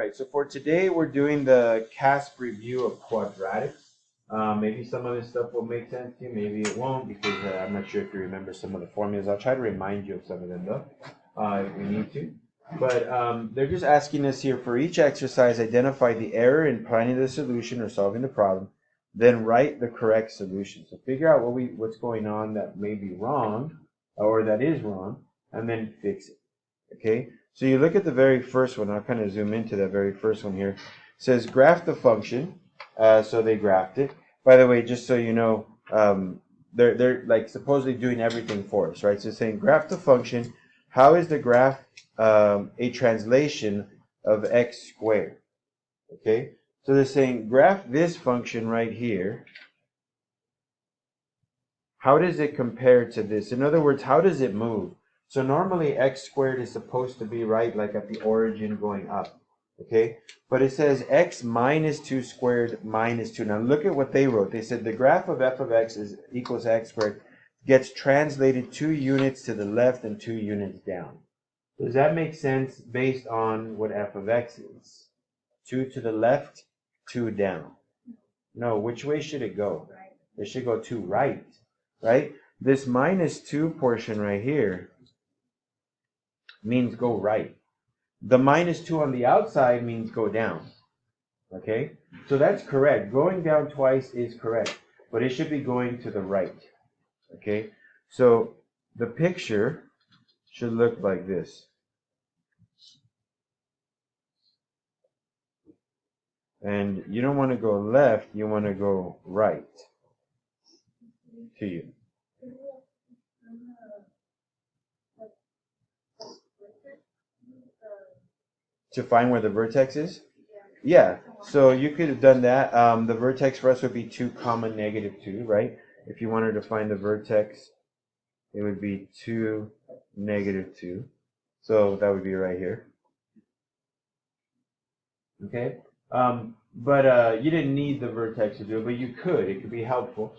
right, so for today, we're doing the CASP review of quadratics. Maybe some of this stuff will make sense to you, maybe it won't, because I'm not sure if you remember some of the formulas. I'll try to remind you of some of them, though, if we need to. But they're just asking us here, for each exercise, identify the error in finding the solution or solving the problem, then write the correct solution. So figure out what's going on that may be wrong, or that is wrong, and then fix it, okay? So you look at the very first one. I'll kind of zoom into that very first one here. It says graph the function. So they graphed it. By the way, just so you know, they're like supposedly doing everything for us, right? So it's saying graph the function. How is the graph a translation of x squared? Okay. So they're saying graph this function right here. How does it compare to this? In other words, how does it move? So normally x squared is supposed to be right like at the origin going up, okay? But it says x minus 2 squared minus 2. Now look at what they wrote. They said the graph of f of x is equals x squared gets translated 2 units to the left and 2 units down. Does that make sense based on what f of x is? 2 to the left, 2 down. No, which way should it go? It should go to right, right? This minus 2 portion right here means go right. The minus 2 on the outside means go down. Okay? So that's correct. Going down twice is correct. But it should be going to the right. Okay? So the picture should look like this. And you don't want to go left, you want to go right to you. To find where the vertex is? Yeah, so you could have done that. The vertex for us would be 2 comma negative 2, right? If you wanted to find the vertex, it would be 2 negative 2. So that would be right here. Okay? But you didn't need the vertex to do it, but you could. It could be helpful.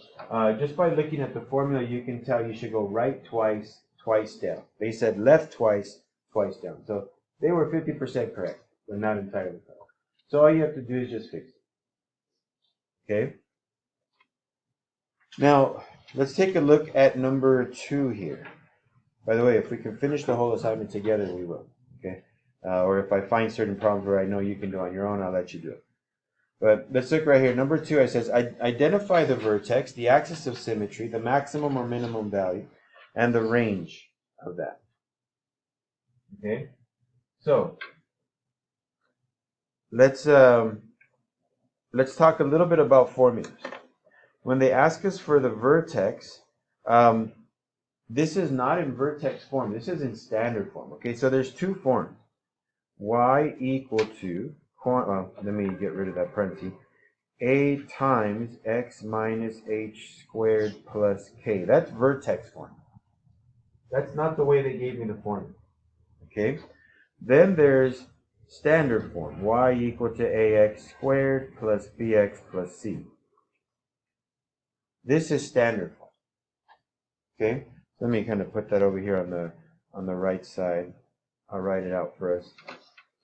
Just by looking at the formula, you can tell you should go right twice, twice down. They said left twice, twice down. So they were 50% correct, but not entirely correct. So all you have to do is just fix it. Okay? Now, let's take a look at number 2 here. By the way, if we can finish the whole assignment together, we will. Okay? Or if I find certain problems where I know you can do on your own, I'll let you do it. But let's look right here. Number 2, it says identify the vertex, the axis of symmetry, the maximum or minimum value, and the range of that. Okay? So let's talk a little bit about formulas. When they ask us for the vertex, this is not in vertex form. This is in standard form. Okay, so there's 2 forms. Y equal to, let me get rid of that parenthesis, a times x minus h squared plus k. That's vertex form. That's not the way they gave me the formula. Okay? Then there's standard form. Y equal to ax squared plus bx plus c. This is standard form. Okay? Let me kind of put that over here on the right side. I'll write it out for us.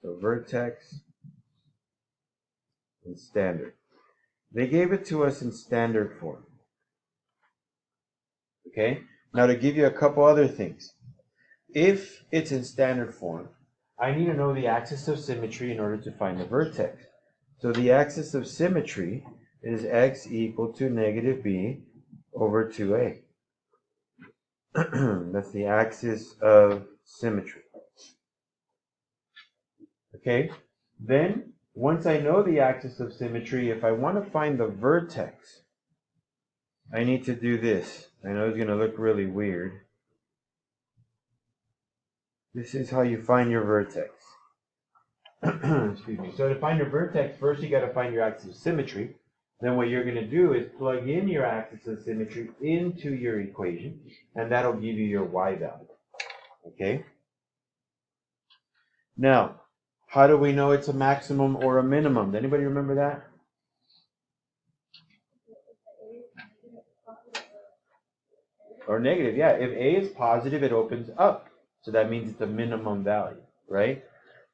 So vertex and standard. They gave it to us in standard form. Okay? Now to give you a couple other things. If it's in standard form, I need to know the axis of symmetry in order to find the vertex. So the axis of symmetry is x equal to negative b over 2a. That's the axis of symmetry. Okay? Then, once I know the axis of symmetry, if I want to find the vertex, I need to do this. I know it's going to look really weird. This is how you find your vertex. Excuse me. So to find your vertex, first you got to find your axis of symmetry. Then what you're going to do is plug in your axis of symmetry into your equation, and that'll give you your y value. Okay? Now, how do we know it's a maximum or a minimum? Does anybody remember that? Or negative, yeah. If a is positive, it opens up. So that means it's a minimum value, right?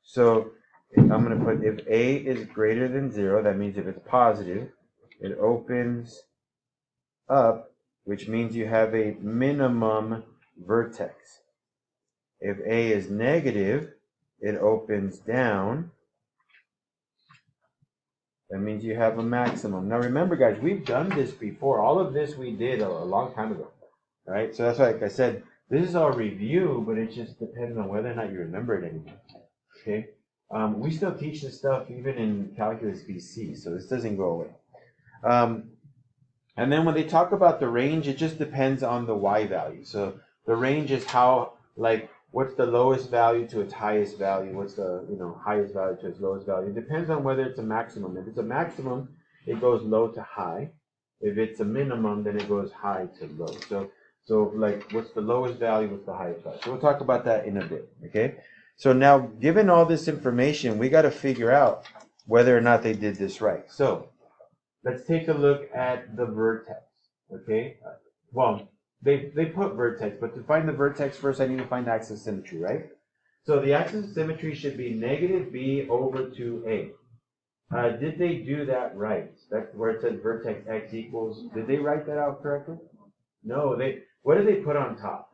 So I'm going to put if A is greater than 0, that means if it's positive, it opens up, which means you have a minimum vertex. If A is negative, it opens down. That means you have a maximum. Now remember, guys, we've done this before. All of this we did a long time ago. All right? So that's why, like I said, this is our review, but it just depends on whether or not you remember it anymore. Okay? We still teach this stuff even in Calculus BC, so this doesn't go away. And then when they talk about the range, it just depends on the y value. So the range is how, like, what's the lowest value to its highest value? What's the highest value to its lowest value? It depends on whether it's a maximum. If it's a maximum, it goes low to high. If it's a minimum, then it goes high to low. So like, what's the lowest value? What's the highest value? So we'll talk about that in a bit. Okay. So now, given all this information, we got to figure out whether or not they did this right. So let's take a look at the vertex. Okay. Well, they put vertex, but to find the vertex first, I need to find the axis of symmetry, right? So the axis of symmetry should be negative b over 2a. Did they do that right? That's where it says vertex x equals. Did they write that out correctly? No. What did they put on top?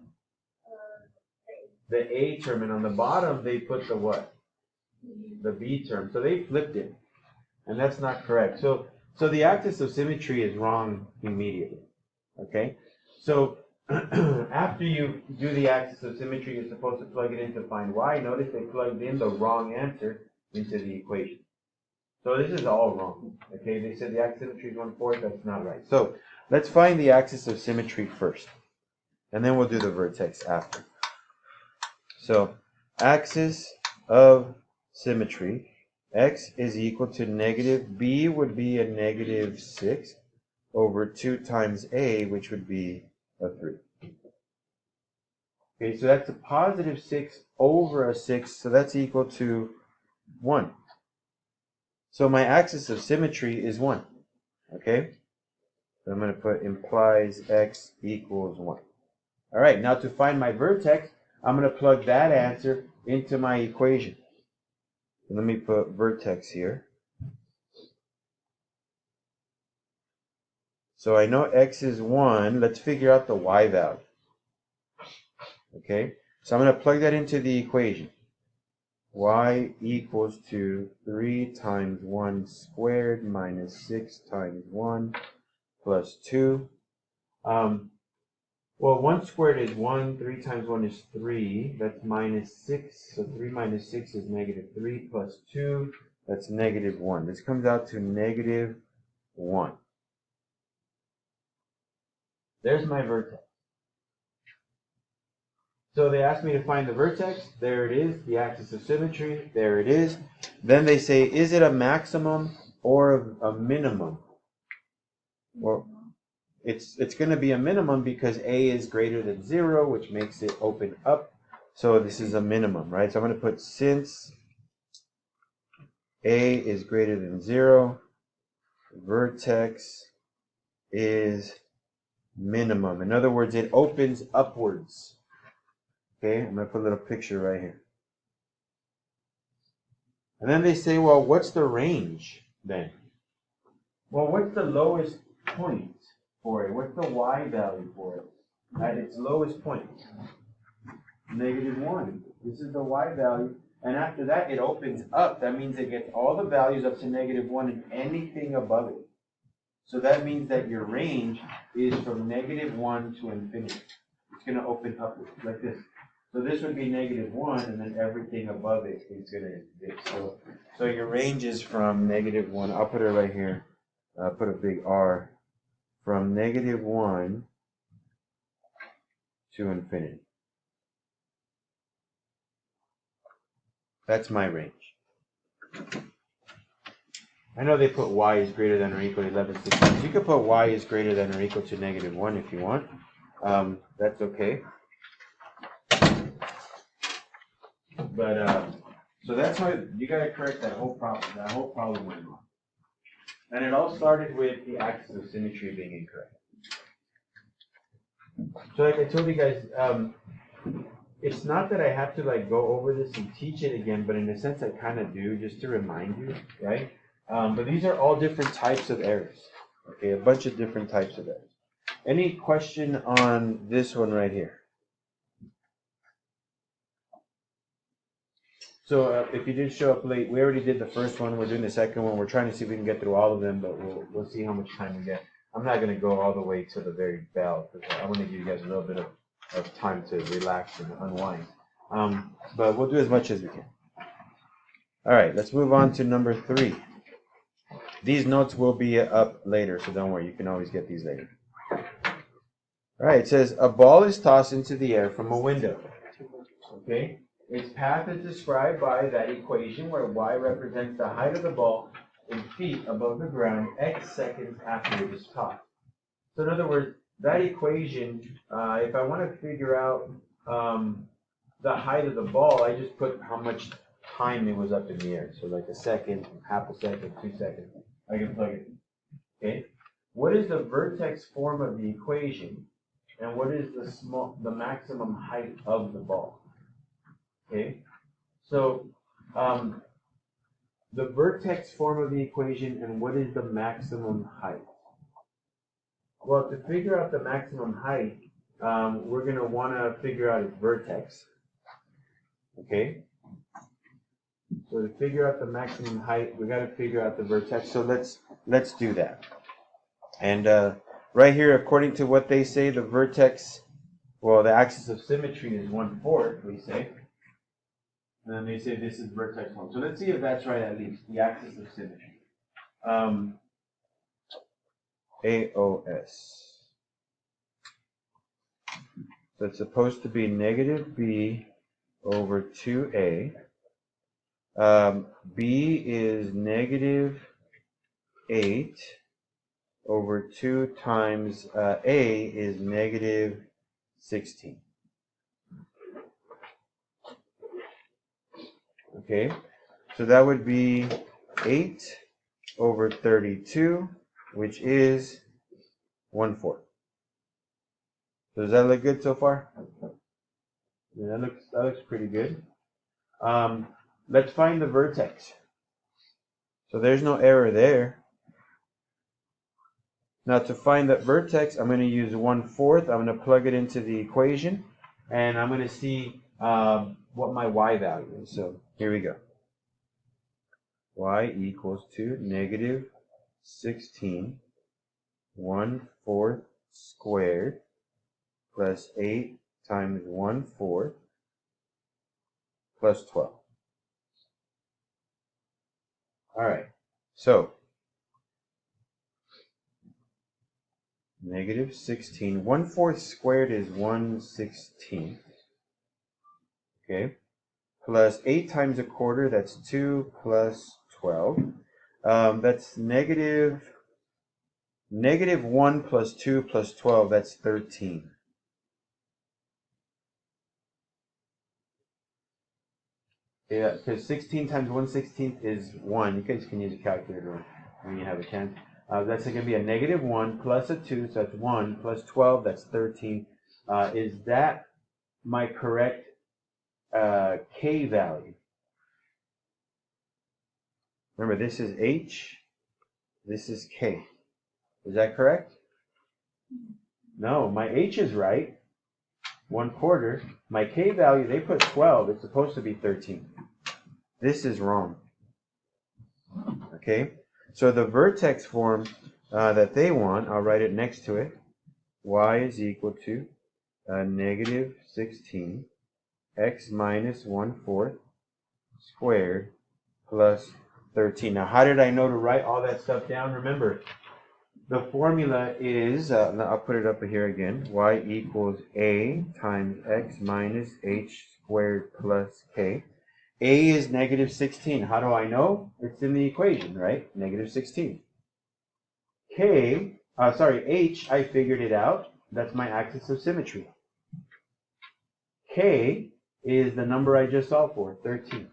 The a term, and on the bottom they put the what? The b term. So they flipped it, and that's not correct. So the axis of symmetry is wrong immediately. Okay. So after you do the axis of symmetry, you're supposed to plug it in to find y. Notice they plugged in the wrong answer into the equation. So this is all wrong. Okay, they said the axis of symmetry is 1/4. That's not right. So let's find the axis of symmetry first, and then we'll do the vertex after. So axis of symmetry, x is equal to negative, b would be a negative 6 over 2 times a, which would be a 3. Okay, so that's a positive 6 over a 6, so that's equal to 1. So my axis of symmetry is 1. Okay? So I'm going to put implies x equals 1. All right, now to find my vertex, I'm going to plug that answer into my equation. So let me put vertex here. So I know x is 1. Let's figure out the y value. Okay, so I'm going to plug that into the equation. Y equals to 3 times 1 squared minus 6 times 1 plus 2. Well, 1 squared is 1, 3 times 1 is 3, that's minus 6, so 3 minus 6 is negative 3 plus 2, that's negative 1. This comes out to negative 1. There's my vertex. So they asked me to find the vertex. There it is, the axis of symmetry. There it is. Then they say, is it a maximum or a minimum? Well, it's going to be a minimum because a is greater than 0, which makes it open up. So this is a minimum, right? So I'm going to put since a is greater than 0, vertex is minimum. In other words, it opens upwards. Okay, I'm going to put a little picture right here. And then they say, well, what's the range then? Well, what's the lowest point for it? What's the y value for it? At its lowest point? Negative 1. This is the y value. And after that, it opens up. That means it gets all the values up to negative 1 and anything above it. So that means that your range is from negative 1 to infinity. It's going to open upwards like this. So this would be negative 1, and then everything above it is going to exist. So your range is from negative 1. I'll put it right here. I'll put a big R. From negative 1 to infinity. That's my range. I know they put y is greater than or equal to 11/16. You could put y is greater than or equal to negative 1 if you want. That's okay. But so that's why you got to correct that whole problem. That whole problem went wrong, and it all started with the axis of symmetry being incorrect. So like I told you guys, it's not that I have to like go over this and teach it again, but in a sense I kind of do, just to remind you, right? But these are all different types of errors. Okay, a bunch of different types of errors. Any question on this one right here? So if you did show up late, we already did the first one. We're doing the second one. We're trying to see if we can get through all of them, but we'll see how much time we get. I'm not going to go all the way to the very bell because I want to give you guys a little bit of time to relax and unwind. But we'll do as much as we can. All right, let's move on to number 3. These notes will be up later, so don't worry. You can always get these later. All right, it says a ball is tossed into the air from a window. Okay? Its path is described by that equation where y represents the height of the ball in feet above the ground x seconds after it is tossed. So in other words, that equation, if I want to figure out the height of the ball, I just put how much time it was up in the air. So like a second, half a second, 2 seconds. I can plug it in. Okay? What is the vertex form of the equation? And what is the maximum height of the ball? Okay, so the vertex form of the equation and what is the maximum height? Well, to figure out the maximum height, we're going to want to figure out its vertex. Okay, so to figure out the maximum height, we got to figure out the vertex. So let's do that. And right here, according to what they say, the vertex, well, the axis of symmetry is 1/4, we say. And then they say this is vertex 1. So let's see if that's right at least, the axis of symmetry. AOS. So it's supposed to be negative b over 2a. B is negative 8 over 2 times a is negative 16. Okay, so that would be 8 over 32, which is 1/4. So does that look good so far? Yeah, that looks pretty good. Let's find the vertex. So there's no error there. Now to find that vertex, I'm going to use 1/4. I'm going to plug it into the equation, and I'm going to see what my y value is. So here we go. Y equals to negative 16 1/4 squared plus 8 times 1/4 plus 12. All right, so negative 16. 1/4 squared is 1/16. Okay, plus 8 times 1/4, that's 2 plus 12. That's negative 1 plus 2 plus 12, that's 13. Yeah, because 16 times 1/16 is 1. You guys can use a calculator when you have a chance. That's going to be a negative 1 plus a 2, so that's 1 plus 12, that's 13. Is that my correct K value? Remember, this is H, this is K. Is that correct? No, my H is right, 1/4. My K value, they put 12. It's supposed to be 13. This is wrong. Okay, so the vertex form that they want, I'll write it next to it. Y is equal to negative 16 x minus 1/4 squared plus 13. Now, how did I know to write all that stuff down? Remember, the formula is, I'll put it up here again, y equals a times x minus h squared plus k. A is negative 16. How do I know? It's in the equation, right? Negative 16. H, I figured it out. That's my axis of symmetry. K is the number I just solved for, 13.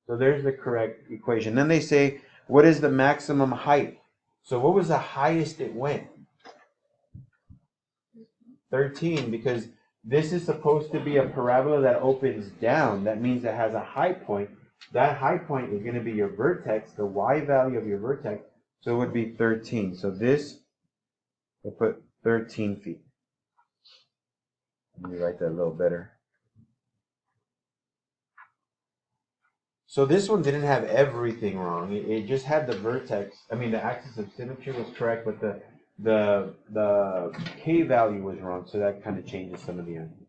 So there's the correct equation. Then they say, what is the maximum height? So what was the highest it went? 13, because This is supposed to be a parabola that opens down. That means it has a high point. That high point is going to be your vertex, the y value of your vertex. So it would be 13. So this, we'll put 13 feet. Let me write that a little better. So this one didn't have everything wrong. It just had the vertex. I mean, the axis of symmetry was correct, but the k value was wrong. So that kind of changes some of the answers.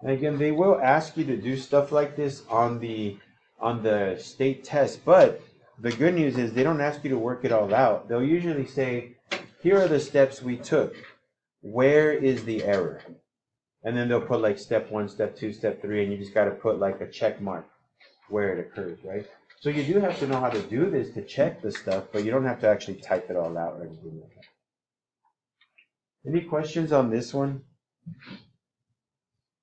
And again, they will ask you to do stuff like this on the state test, but the good news is they don't ask you to work it all out. They'll usually say, here are the steps we took. Where is the error? And then they'll put like step 1, step 2, step 3, and you just got to put like a check mark where it occurs, right? So you do have to know how to do this to check the stuff, but you don't have to actually type it all out or anything like that. Any questions on this one?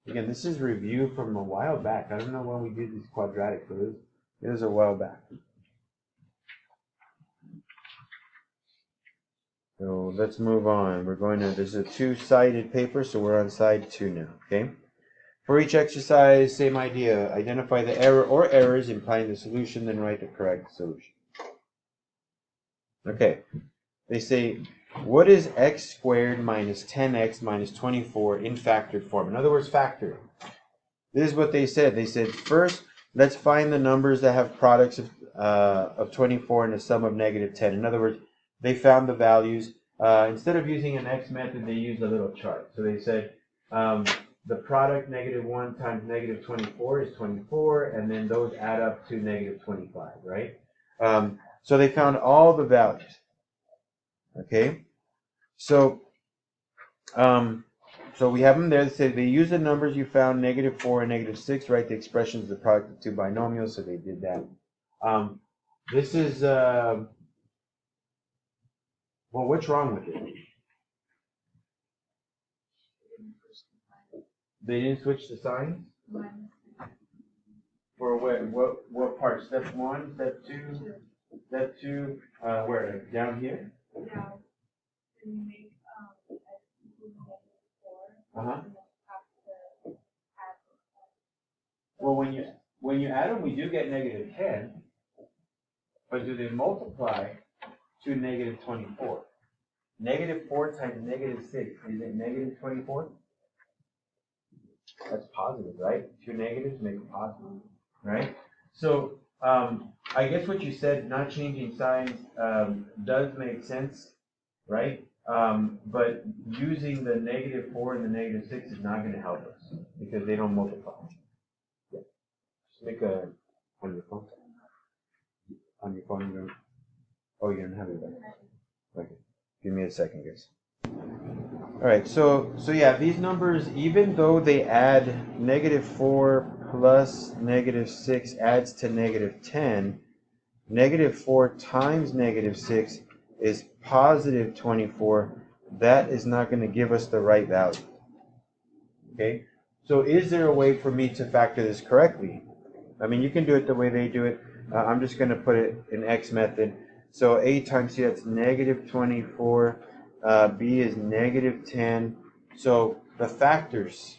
Again, this is review from a while back. I don't know when we did these quadratics, but it was a while back. So let's move on. We're going to, this is a two-sided paper, so we're on side 2 now, okay? For each exercise, same idea. Identify the error or errors implying the solution, then write the correct solution. Okay, they say, what is x squared minus 10x minus 24 in factored form? In other words, factoring. This is what they said. They said, first, let's find the numbers that have products of 24 and a sum of negative 10. In other words, they found the values. Instead of using an x method, they used a little chart. So they said, the product negative 1 times negative 24 is 24, and then those add up to negative 25, right? So they found all the values. Okay, so so we have them there. They say they use the numbers you found, negative 4 and negative 6, write the expressions of the product of two binomials, so they did that. This is, well, what's wrong with it? They didn't switch the signs? For what part? Step 1, step 2, step 2, where? Down here? Yeah. Well, when you add them, we do get negative 10, but do they multiply to negative 24? Negative 4 times negative 6, is it negative 24? That's positive, right? Two negatives make it positive, right? So I guess what you said, not changing signs, does make sense, right? But using the negative 4 and the negative 6 is not going to help us because they don't multiply. Yeah. Just make a, on your phone. On your phone, you don't, oh, you don't have it back. Okay. Give me a second, guys. All right, so yeah, these numbers, even though they add negative 4 plus negative 6 adds to negative 10, negative 4 times negative 6 is positive 24. That is not going to give us the right value. Okay, so is there a way for me to factor this correctly? I mean, you can do it the way they do it. I'm just going to put it in X method. So A times C, that's negative 24. B is negative 10. So the factors,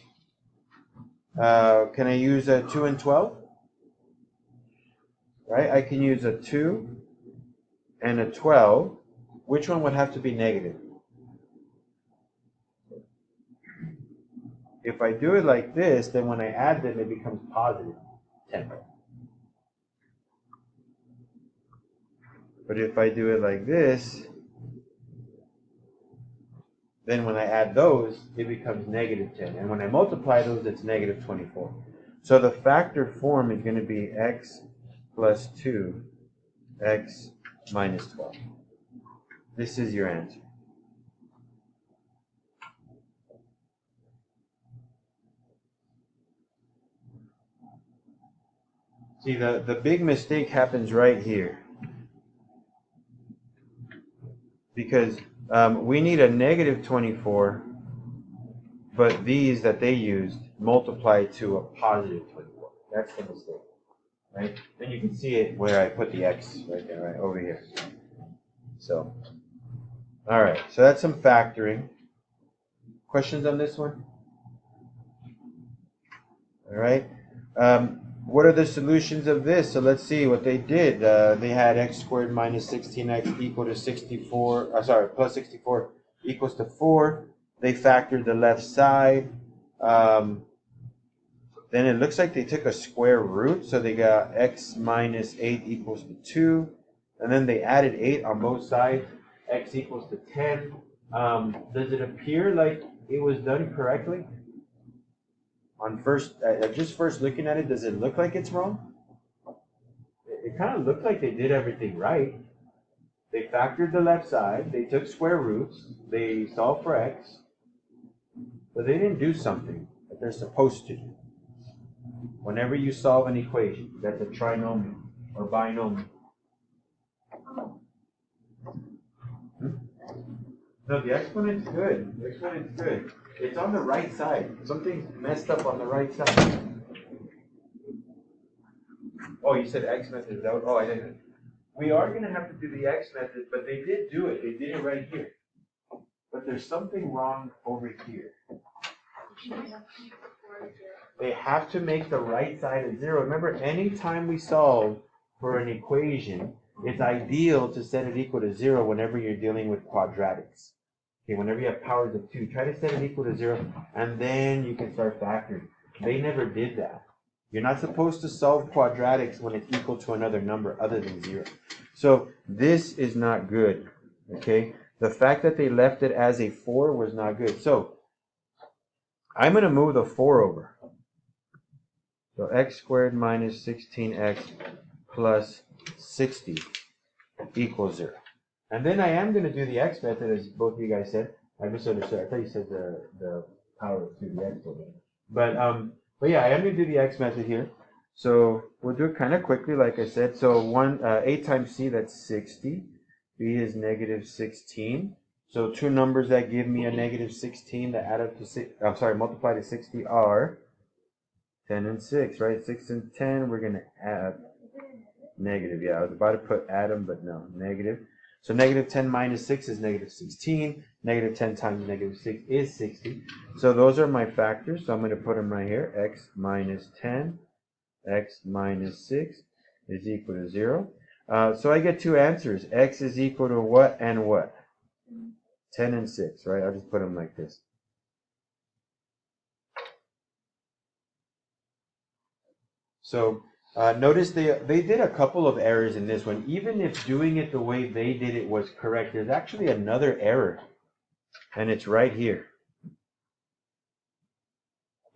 can I use a 2 and 12? Right, I can use a 2 and a 12. Which one would have to be negative? If I do it like this, then when I add them, it becomes positive 10. But if I do it like this, then when I add those, it becomes negative 10. And when I multiply those, it's negative 24. So the factor form is going to be x plus 2, x minus 12. This is your answer. See, the big mistake happens right here. Because we need a negative 24, but these that they used multiply to a positive 24. That's the mistake, right? Then you can see it where I put the x right there, right over here. So All right, so that's some factoring. Questions on this one? All right. What are the solutions of this? So let's see what they did. They had x squared minus 16x equal to 64. Plus 64 equals to 4. They factored the left side. Then it looks like they took a square root, so they got x minus 8 equals to 2. And then they added 8 on both sides. X equals to 10. Does it appear like it was done correctly? On just first looking at it, does it look like it's wrong? It kind of looked like they did everything right. They factored the left side, they took square roots, they solved for x, but they didn't do something that they're supposed to do. Whenever you solve an equation that's a trinomial or binomial. No, the exponent's good. The exponent's good. It's on the right side. Something's messed up on the right side. Oh, you said x method. Oh, I didn't. We are going to have to do the x method, but they did do it. They did it right here. But there's something wrong over here. They have to make the right side a 0. Remember, anytime we solve for an equation, it's ideal to set it equal to 0 whenever you're dealing with quadratics. Okay, whenever you have powers of 2, try to set it equal to 0, and then you can start factoring. They never did that. You're not supposed to solve quadratics when it's equal to another number other than 0. So this is not good. Okay, the fact that they left it as a 4 was not good. So I'm going to move the 4 over. So x squared minus 16x plus 60 equals 0. And then I am going to do the x method, as both of you guys said. I misunderstood. I thought you said the power of 2, the x over. But yeah, I am going to do the x method here. So we'll do it kind of quickly, like I said. So 8 times c, that's 60. B is negative 16. So two numbers that give me a negative 16 that add up to multiply to 60 are 10 and 6, right? 6 and 10, we're going to add negative. Yeah, I was about to put atom, but no, negative. So negative 10 minus 6 is negative 16. Negative 10 times negative 6 is 60. So those are my factors. So I'm going to put them right here. X minus 10, x minus 6 is equal to 0. So I get two answers. X is equal to what and what? 10 and 6, right? I'll just put them like this. So notice they did a couple of errors in this one. Even if doing it the way they did it was correct, there's actually another error. And it's right here.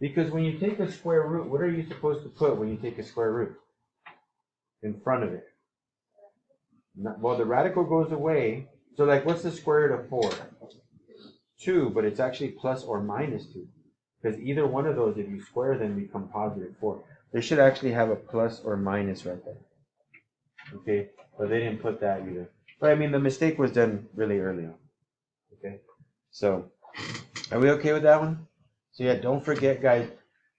Because when you take a square root, what are you supposed to put when you take a square root? In front of it. Well, the radical goes away. So like, what's the square root of 4? 2, but it's actually plus or minus 2. Because either one of those, if you square them, become positive 4. They should actually have a plus or minus right there. Okay, but they didn't put that either. But I mean, the mistake was done really early on. Okay, so are we okay with that one? So yeah, don't forget, guys,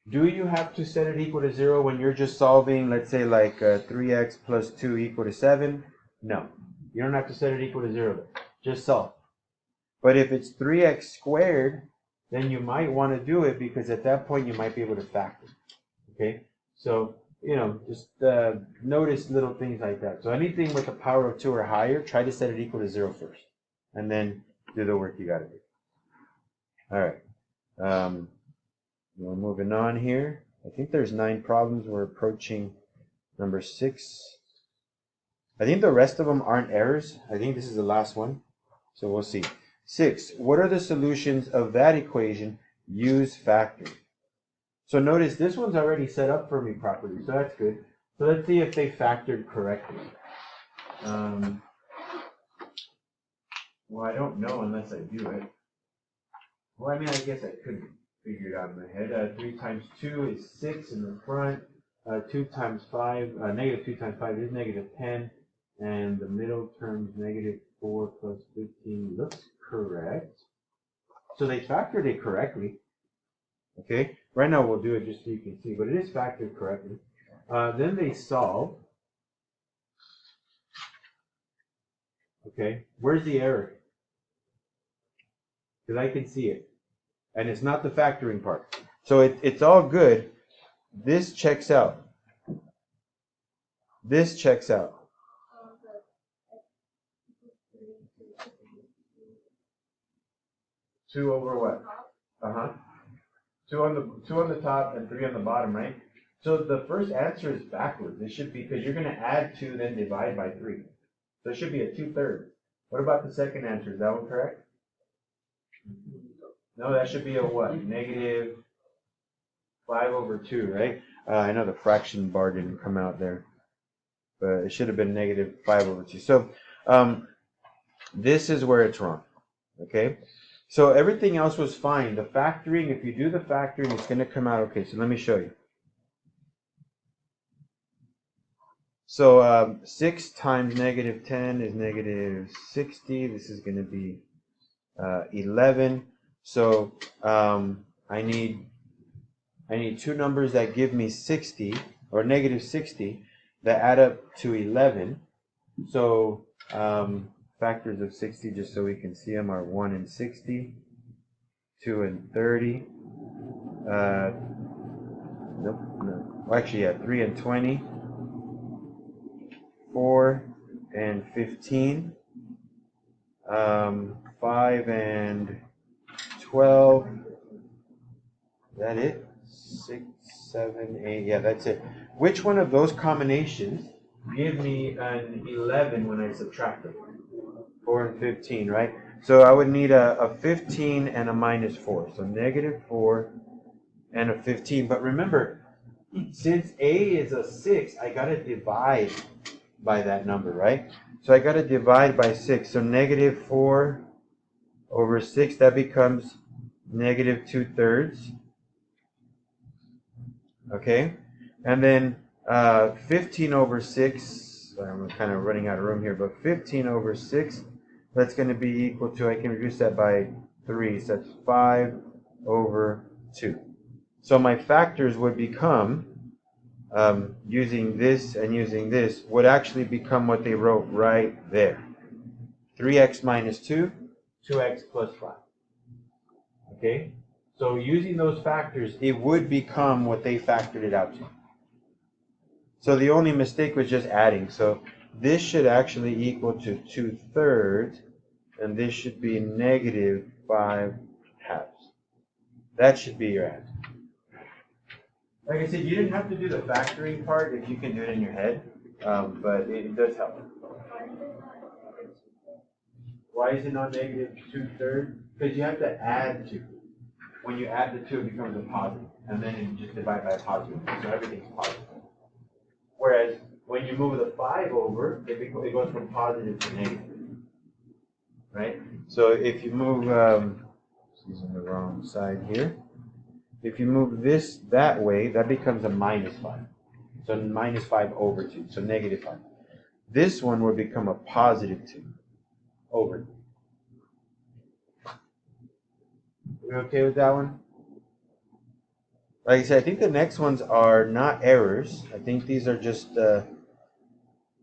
do you have to set it equal to 0 when you're just solving, let's say like 3x plus 2 equal to 7? No, you don't have to set it equal to 0. Just solve. But if it's 3x squared, then you might want to do it because at that point you might be able to factor. Okay, so just notice little things like that. So anything with a power of 2 or higher, try to set it equal to 0 first, and then do the work you got to do. All right, we're moving on here. I think there's 9 problems. We're approaching number 6. I think the rest of them aren't errors. I think this is the last one, so we'll see. 6. What are the solutions of that equation? Use factoring. So notice this one's already set up for me properly, so that's good. So let's see if they factored correctly. Well, I don't know unless I do it. Well, I mean, I guess I could figure it out in my head. 3 times 2 is 6 in the front. 2 times 5, negative 2 times 5 is negative 10. And the middle term is negative 4 plus 15 looks correct. So they factored it correctly. Okay, right now we'll do it just so you can see, but it is factored correctly. Then they solve. Okay, where's the error? because I can see it. And it's not the factoring part. So it's all good. This checks out. This checks out. Two over what? Two on the top and 3 on the bottom, right? So the first answer is backwards. It should be, because you're going to add 2, then divide by 3. So it should be a 2/3. What about the second answer? Is that one correct? No, that should be a what? -5/2, right? I know the fraction bar didn't come out there, but it should have been -5/2. So this is where it's wrong, okay? So everything else was fine. The factoring, if you do the factoring, it's going to come out okay. So let me show you. So 6 times -10 is -60. This is going to be 11. So I need 2 numbers that give me 60, or -60, that add up to 11. So factors of 60, just so we can see them, are 1 and 60, 2 and 30. Nope, no. Well, actually, yeah, 3 and 20, 4 and 15, 5 and 12. Is that it? 6, 7, 8. Yeah, that's it. Which one of those combinations give me an 11 when I subtract them? 4 and 15, right? So I would need a 15 and a -4. So -4 and a 15. But remember, since A is a 6, I got to divide by that number, right? So I got to divide by 6. So -4 over 6, that becomes -2/3. Okay? And then 15 over 6, I'm kind of running out of room here, but 15 over 6, that's going to be equal to, I can reduce that by 3, so that's 5/2. So my factors would become, using this and using this, would actually become what they wrote right there. 3x minus 2, 2x plus 5. Okay? So using those factors, it would become what they factored it out to. So the only mistake was just adding. So this should actually equal to 2/3, and this should be -5/2. That should be your answer. Like I said, you didn't have to do the factoring part if you can do it in your head, but it does help. Why is it not -2/3? Because you have to add 2. When you add the 2, it becomes a positive, and then you just divide by a positive, so everything's positive. Whereas when you move the 5 over, it goes from positive to negative, right? So if you move, this is on the wrong side here. If you move this that way, that becomes a -5. So -5/2, so -5. This one will become a +2 over. We okay with that one? Like I said, I think the next ones are not errors. I think these are just,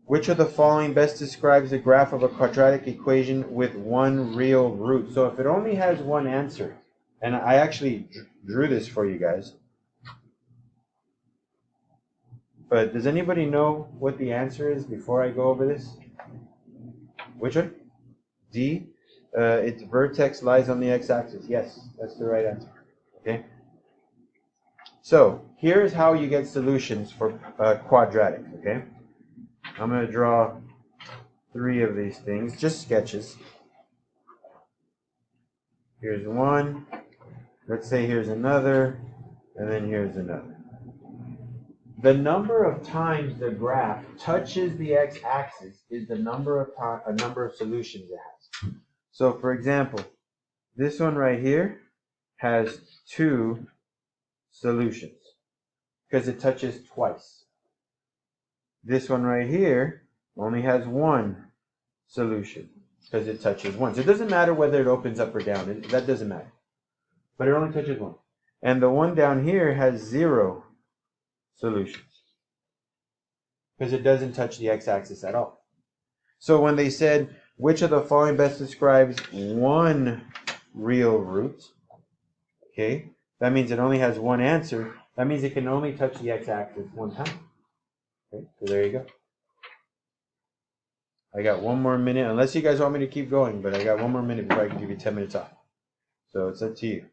which of the following best describes the graph of a quadratic equation with one real root? So if it only has one answer, and I actually drew this for you guys, but does anybody know what the answer is before I go over this? Which one? D? Its vertex lies on the x-axis. Yes, that's the right answer. Okay. So here's how you get solutions for quadratics. Okay. I'm going to draw 3 of these things, just sketches. Here's one. Let's say here's another, and then here's another. The number of times the graph touches the x-axis is the number of solutions it has. So for example, this one right here has 2 solutions because it touches twice. This one right here only has 1 solution because it touches once. It doesn't matter whether it opens up or down. That doesn't matter. But it only touches 1. And the one down here has 0 solutions because it doesn't touch the x-axis at all. So when they said, which of the following best describes one real root. Okay, that means it only has one answer. That means it can only touch the x-axis one time. Okay, so there you go. I got one more minute, unless you guys want me to keep going, but I got one more minute before I can give you 10 minutes off. So it's up to you.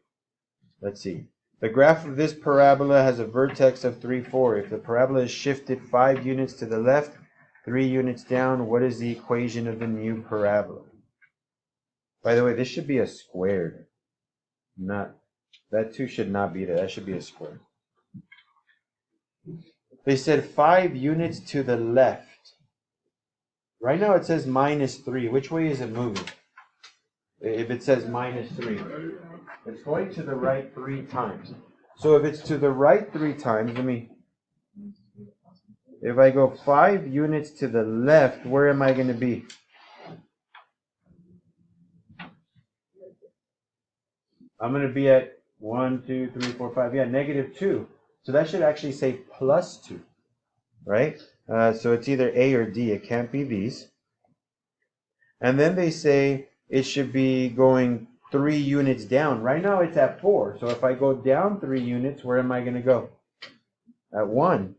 Let's see. The graph of this parabola has a vertex of 3, 4. If the parabola is shifted 5 units to the left, 3 units down, what is the equation of the new parabola? By the way, this should be a squared. That 2 should not be there. That should be a square. They said 5 units to the left. Right now it says -3. Which way is it moving? If it says -3, it's going to the right 3 times. So if it's to the right 3 times, if I go 5 units to the left, where am I going to be? I'm going to be at 1, 2, 3, 4, 5. Yeah, -2. So that should actually say +2, right? So it's either A or D. It can't be these. And then they say it should be going 3 units down. Right now it's at 4. So if I go down 3 units, where am I going to go? At 1.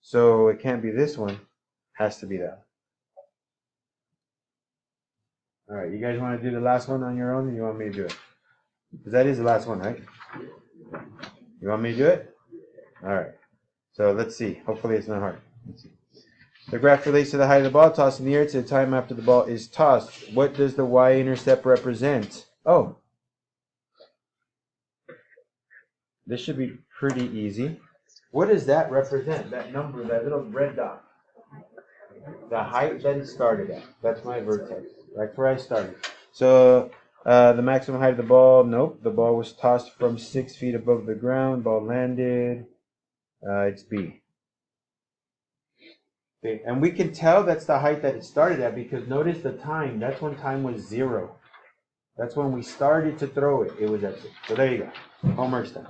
So it can't be this one. It has to be that. All right, you guys want to do the last one on your own, or you want me to do it? Because that is the last one, right? You want me to do it? All right. So let's see. Hopefully it's not hard. Let's see. The graph relates to the height of the ball tossed in the air to the time after the ball is tossed. What does the y-intercept represent? Oh. This should be pretty easy. What does that represent? That number, that little red dot. The height that it started at. That's my vertex. That's where I started. So the maximum height of the ball, nope. The ball was tossed from 6 feet above the ground. Ball landed. It's B. Okay. And we can tell that's the height that it started at because notice the time. That's when time was 0. That's when we started to throw it. It was at 6. So there you go. Homework's done.